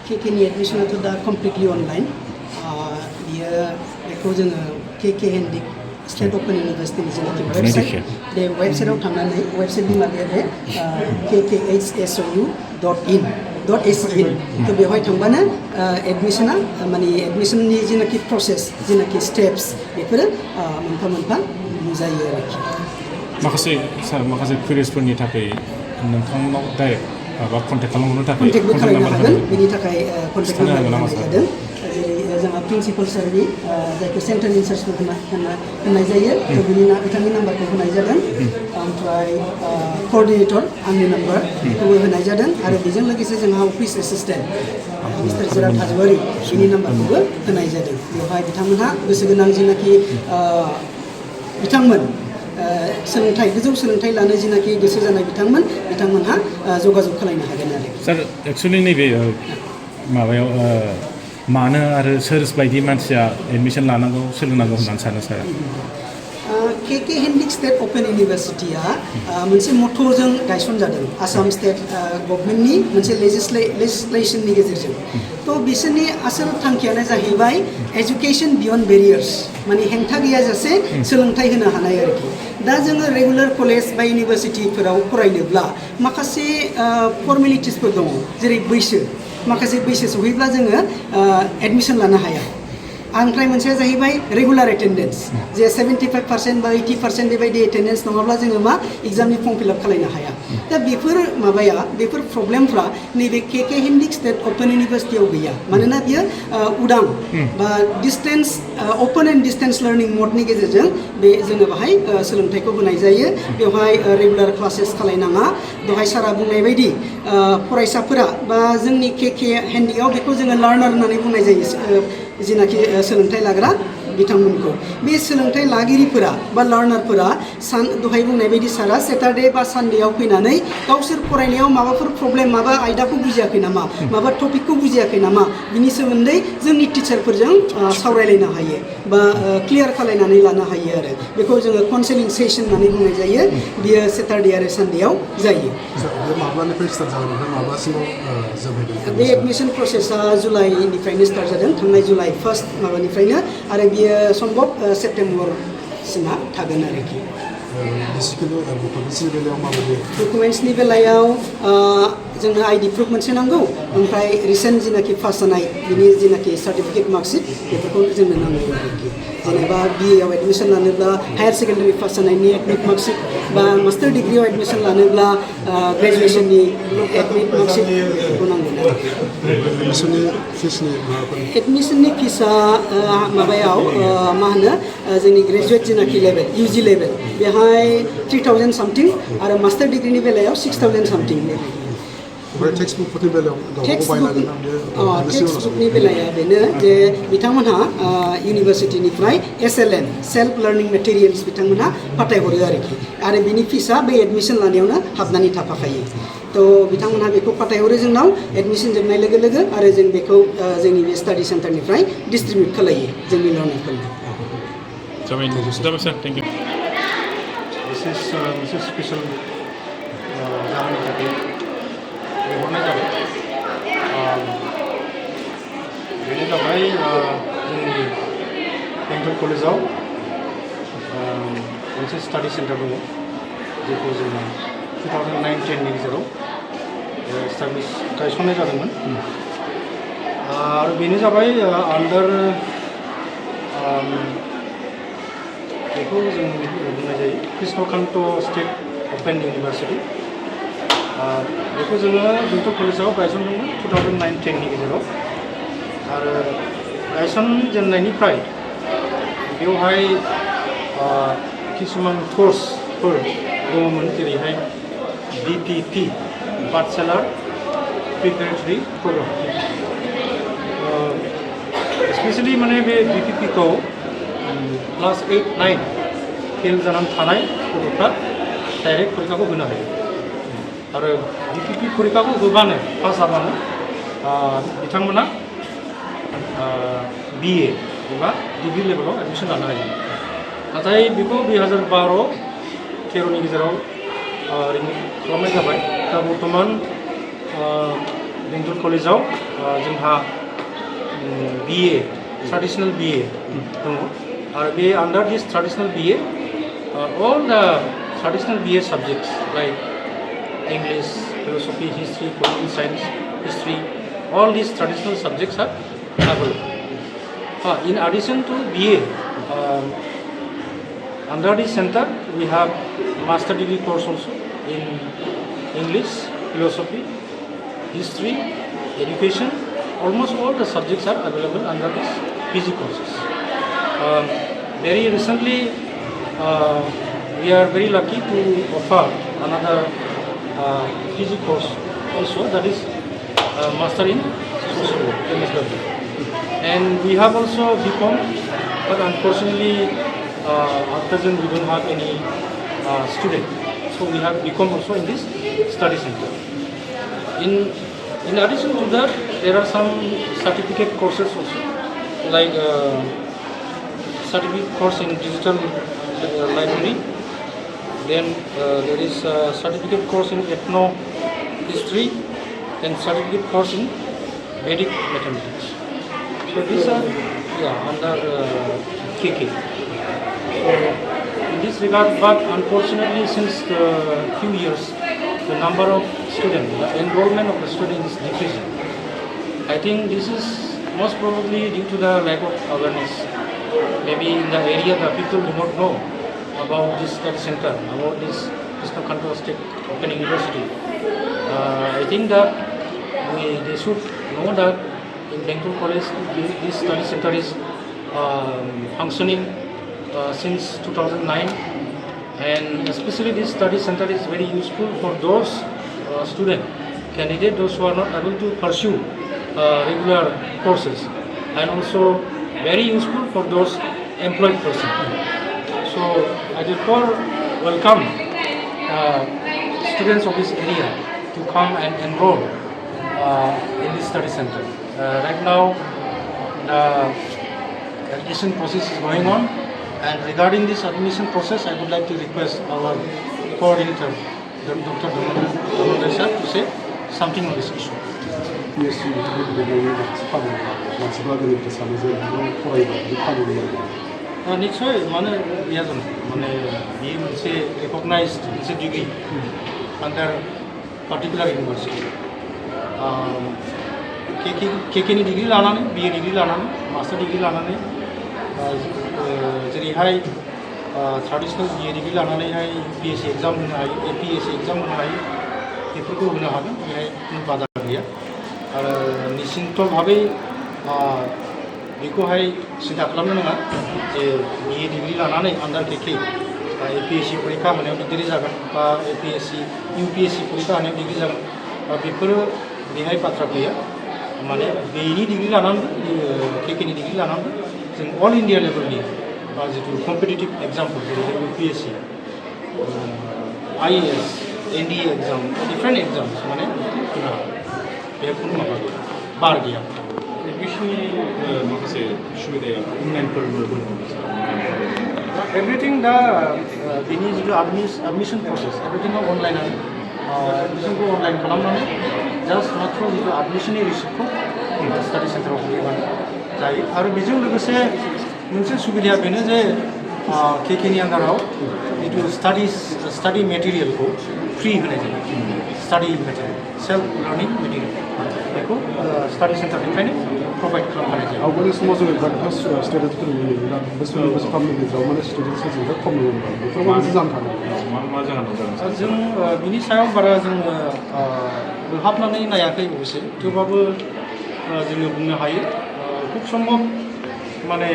KK नि एडमिशनाथ' दा completely online बियो बेखौ जोङो KK हेन्डिक स्टेट अपेन इउनिभार्सिटिनि जेनाखि वेबसाइट बे वेबसाइटआव थांनानै वेबसाइटनि माबाया बे kkHSOU.in थ' बेवहाय थांबानो एडमिशना माने एडमिशननि जेनाखि प्रसेस जेनाखि स्टेप्स बेफोरो मोनफा मोनफा नुजायो आरोखि माखासे कुरियार्सफोरनि थाखाय नोंथांनाव डाइरेक्ट माबा कन्टेक्ट खालामहरनो थाखाय कन्टेक्टबो खालामनो हागोन बेनि थाखाय कन्टेक्ट खालामनो जादों जेरै जोंहा प्रिन्सिपाल सारनि जायखौ सेन्ट्रेल इनचार्जफोर होनाय जायो थ' बिथांनि नाम्बारखौ होनाय जादों ओमफ्राय कअर्डिनेटर आंनि नाम्बार बेखौबो होनाय जादों आरो बेजों लोगोसे जोंहा अफिस एसिस्टेन्ट मिस्टार जिराद हाजवारि बिनि नाम्बारखौबो होनाय जादों बेवहाय बिथांमोनहा गोसो गोनां जेनाखि बिथांमोन सोलोंथाइ गोजौ सोलोंथाइ लानो जेनाखि गोसो जानाय बिथांमोनहा जगाजग खालामनो हागोन आरो सार एक्सुवेलि नैबे माबायाव मानो आरो सोर बायदि मानसिया एडमिशन लानांगौ सोलोंनांगौ होननानै सानो सार KK हेन्डिक स्टेट अपेन इउनिभार्सिटिया मोनसे मटरजों गायसनजादों आसाम स्टेट गभर्नमेन्टनि मोनसे लेजिस्लेसननि गेजेरजों थ' बिसोरनि आसोल थांखियानो जाहैबाय एजुकेशन बियन्ड बेरियार्स माने हेंथा गैयाजासे सोलोंथाइ होनो हानाय आरोखि दा जोङो रेगुलार कलेज बा इउनिभार्सिटिफोराव फरायनोब्ला माखासे फर्मेलिटिसफोर दङ जेरै माखासे बैसो सहैब्ला जोङो एडमिशन लानो हाया ओमफ्राय मोनसेया जाहैबाय रेगुलार एटेन्डेन्स जे 75% बा 80% बेबायदि एटेन्डेन्स नङाब्ला जोङो मा एग्जामनि फर्म फिलआप खालामनो हाया दा बेफोर प्रब्लेमफ्रा नैबे KK हेन्डिक स्टेट अपेन इउनिभार्सिटियाव गैया मानोना बियो उदां बा डिस्टेन्स अपेन एन्ड डिस्टेन्स लार्निं मडनि गेजेरजों बे जोङो बाहाय सोलोंथाइखौ होनाय जायो बेवहाय रेगुलार क्लासेस खालायनाङा दहाय सारा बुंनाय बायदि फरायसाफोरा बा जोंनि KK हेन्डिकआव बेखौ जोङो लार्नार होननानै बुंनाय जायो जेनाखि सोलोंथाइ लाग्रा बिथांमोनखौ बे सोलोंथाइ लागिरिफोरा बा लार्नारफोरा दहाय बुंनाय बायदि सारा सेटारडे बा सानडेआव फैनानै गावसोर फरायनायाव माबाफोर प्रब्लेम माबा आयदाखौ बुजियाखै नामा माबा टपिकखौ बुजियाखै नामा बिनि सोमोन्दै जोंनि टिचारफोरजों सावरायलायनो हायो बा क्लियार खालायनानै लानो हायो आरो बेखौ जोङो काउन्सेलिं सेसन होननानै बुंनाय जायो बियो सेटारडे आरो सानडेआव जायो बे एडमिशन प्रसेसा जुलाइनिफ्रायनो स्टार्ट जादों थांनाय जुलाइ फार्स्ट माबानिफ्रायनो आरो बियो सम्भब सेप्तेम्बरसिमा थागोन आरोखि डकुमेन्ट्सनि बेलायाव जोंनो आइडि प्रुफ मोनसे नांगौ ओमफ्राय रिसेन्ट जेनाखि पास जानाय बिनि जेनाखि सार्टिफिकेट मार्कशिट बेफोरखौ जोंनो नांगौ आरोखि जेनेबा BA आव एडमिशन लानोब्ला हायार सेकेन्डारि पास जानायनि एडमिट मार्कशिट बा मास्टार डिग्रियाव एडमिशन लानोब्ला ग्रेजुवेसननि एडमिट मार्कशिट बेफोरखौ नांगोन एडमिशननि फिसा माबायाव मा होनो जोंनि ग्रेजुवेट जेनाखि लेभेल UG लेभेल बेहाय 3000 सामथिं आरो मास्टार डिग्रिनि बेलायाव 6000 सामथिं टेक्सटबुकनि बेलाया बेनो जे बिथांमोनहा इउनिभार्सिटिनिफ्राय SLM सेल्फ लार्निं मेटेरियल्स बिथांमोनहा फाथायहरो आरोखि आरो बिनि फिसा बे एडमिशन लानायावनो हाबनानै थाफाखायो थ' बिथांमोनहा बेखौ फाथायहरो जोंनाव एडमिशन जोबनाय लोगो लोगो आरो जों बेखौ जोंनि बे स्टाडि सेन्टारनिफ्राय डिस्ट्रिबिउट खालायो जोंनि लार्नारफोरनो मोनसे स्पेशल जाहोननि थाखाय लिंहरनाय जाबाय बेनो जाबाय जोंनि बेंटल कलेजाव मोनसे स्टाडि सेन्टार दङ जेखौ जोङो 2009-10नि गेजेराव गायसननाय जादोंमोन आरो बेनो जाबाय आन्डार बेखौ जों बुंनाय जायो कृष्णकान्त स्टेट अपेन इउनिभार्सिटि बेखौ जोङो बेंटल कलेजाव गायसनदोंमोन 2009-10नि गेजेराव आरो गायसनजेननायनिफ्राय बेवहाय किसुमान कर्सफोर दङमोन जेरैहाय BPP बाचेलार प्रिपारेटरि प्रग्राम स्पेशली माने बे BPP-खौ क्लास 8-9 फेल जानानै थानाय गथ'फ्रा डाइरेक्ट फरिखाखौ होनो हायो आरो BPP फरिखाखौ होबानो पास जाबानो बिथांमोना BA एबा डिग्री लेभेलाव एडमिशन लानो हायो नाथाय बेखौ 2012-13नि गेजेराव खालामनाय जाबाय दा बर्थमान बेंटल कलेजाव जोंहा BA ट्रेडिशनल BA दङ आरो बे आन्डार दिस traditional BA all the traditional BA subjects like English, philosophy, history, political science, history, all these traditional subjects are available. In addition to BA, under this center we have master degree course also in English, philosophy, history, education. Almost all the subjects are available under this PG courses. Very recently, we are very lucky to offer another PG course also, that is Master in Social Work, MSW. And we have also BCom, but unfortunately at present we don't have any student. So we have BCom also in this study center. In addition to that, there are some certificate courses also, like certificate course in digital library. Then there is a certificate course in ethno history, and certificate course in Vedic mathematics. So these are under KK. So in this regard, but unfortunately, since the few years, the number of students, the enrollment of the students is decreasing. I think this is most probably due to the lack of awareness. Maybe in the area the people do not know about this study center, about this Krishnakantra State Open University. I think that they should know that in Bengal College this study center is functioning since 2009, and especially this study center is very useful for those student candidates, those who are not able to pursue regular courses, and also very useful for those employed persons. So I therefore welcome students of this area to come and enroll in this study center. Right now the admission process is going on, and regarding this admission process I would like to request our coordinator Dr. Damodar sir to say something on this issue. निश्चय माने गैया जानो माने बेयो मोनसे रेकगनाइज्ड मोनसे degree आन्डार particular university केकेनि degree लानानै BA degree लानानै मास्टार डिग्री लानानै जेरैहाय ट्रेडिशनल BA डिग्री लानानैहाय UPSC एग्जाम होनो हायो, APSC एग्जाम होनो हायो, बेफोरखौ होनो हागोन, बेहाय कुनु बाधा गैया आरो निश्चिन्त भाबै बेखौहाय सिन्था खालामनो नाङा जे BA डिग्री लानानै आन्डार KK APSC परीक्षा होनायाव डिग्री जागोन बा APSC UPSC परीक्षा होनायाव डिग्री जागोन बेफोरो बेहाय बाथ्रा गैया माने बेनि डिग्री लानानै KKनि डिग्री लानानै जों अल इन्डिया लेभेलनि जितु कम्पिटिटिभ एग्जामफोर जेरै UPSC IAS NDA exam different exams माने बेहाय कुनु माबा बार गैया एडमिशननि माखासे सुबिदाया अनलाइनफोरबो दङ एभ्रिथिं दा बेनि जितु एडमिशन प्रसेस एभ्रिथिंआ अनलाइनानो एडमिशनखौ अनलाइन खालामनानै जास्ट मात्र जितु एडमिशननि रिसिप्टखौ स्टाडि सेन्टाराव होयोबानो जायो आरो बेजों लोगोसे मोनसे सुबिदाया बेनो जे KKनि आन्डाराव जितु स्टाडि मेटेरियेलखौ फ्रि होनाय जायो study material self learning material बेखौ स्टाडि सेन्टारनिफ्रायनो प्रभाइड खालामनाय जायो आवगायनि समाव जोङो बिराद स्टुडेन्टफोर नुयोमोन बोसोरनै बोसोरथामनि गेजेराव माने स्टुडेन्टसफोर जों खम नुयोमोन बेफोर माबा जानो थाङो मा जाहोनाव जादों जों बिनि सायाव बारा जोङो बोहाबनानै नायाखै अबयसे थेवबाबो जोङो बुंनो हायो खुब सम्भब माने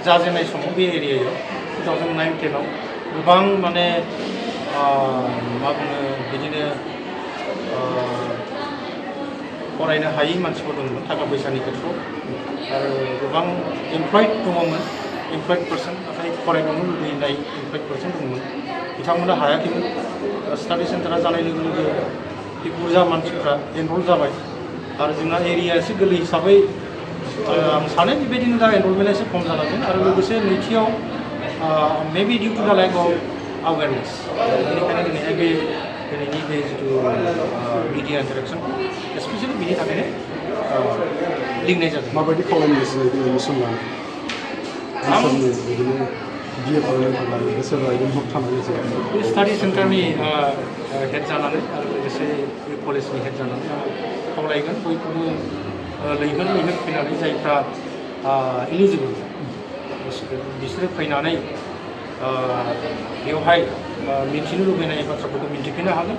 जाजेननाय समाव बे एरियायाव 2009-10आव गोबां माने मा बुङो बिदिनो फरायनो हायै मानसिफोर दंमोन थाखा फैसानि खेथ्रआव आरो गोबां एमप्लयड दङमोन एमप्लयड पार्सन नाथाय फरायबावनो लुबैनाय एमप्लयड पार्सन दंमोन बिथांमोना हायाखैमोन स्टाडि सेन्टारा जानाय लोगो लोगो बे बुरजा मानसिफ्रा एनरल जाबाय आरो जोंना एरिया एसे गोरलै हिसाबै आं सानो बेबायदिनो दा एनरलमेन्टआ एसे खम जालांदों आरो लोगोसे नैथियाव मेबि डिउ टु द लेक अफ अवेरनेस बेनिखायनो दिनैहाय बे दिनैनि बे जिथु मिडिया इन्टारेक्सन स्पेसियेलि बिनि थाखायनो लिंनाय जादों। माबायदि खावलायनो गोसो जायो एडमिसन लानो आसामनि बिदिनो बिए फरायनो थाखाय गोसो जायो होबथानाय जायो बे स्टाडि सेन्टारनि हेड जानानै आरो लोगोसे बे कलेजनि हेड जानानै आं खावलायगोन बयखौबो लैहोर फैनानै जायफ्रा इलिजिबोल बिसोरो फैनानै बेवहाय मिथिनो लुबैनाय बाथ्राफोरखौ मिन्थिफिननो हागोन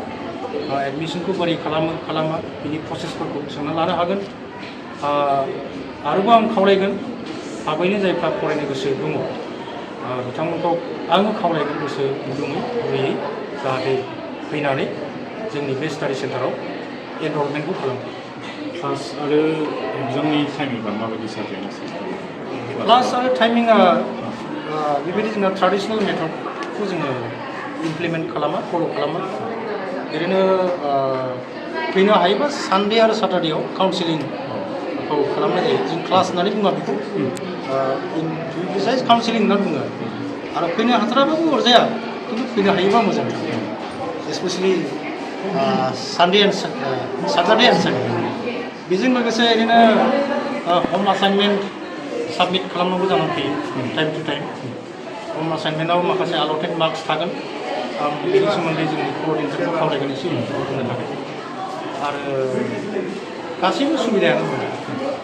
एडमिसनखौ बोरै खालामा बिनि प्रसेसफोरखौ सोंना लानो हागोन आरोबाव आं खावलायगोन थाबैनो जायफ्रा फरायनो गोसो दङ बिथांमोनखौ आङो खावलायगोन गोसो गुदुङै जाहाथे फैनानै जोंनि बे स्टाडि सेन्टाराव एनरलमेन्टखौ खालामो। क्लास आरो एग्जामनि टाइमिंआ माबायदि जागोन? क्लास आरो टाइमिंआ बेबायदि जोंना ट्रेडिसनेल मेथडखौ जोङो इमप्लिमेन्ट फल' खालामा ओरैनो फैनो हायोबा सानडे आरो साटारडेआव काउन्सिलिंखौ खालामनाय जायो जों क्लास होननानै बुङा बेखौ प्रिसाइज काउन्सिलिं होनना बुङो आरो फैनो हाथाराबाबो अरजाया खिन्थु फैनो हायोबा मोजां specially Sunday and Saturday and Sunday बेजों लोगोसे ओरैनो हम एसाइनमेन्ट साबमिट खालामनांगौ जानानै फैयो टाइम टु टाइम हम एसाइनमेन्टआव माखासे आलटेड मार्क्स थागोन आं बेनि सोमोन्दै जोंनि क'अर्डिनेटरखौ खावलायगोन एसे होनो थाखाय आरो गासैबो सुबिदायानो दङ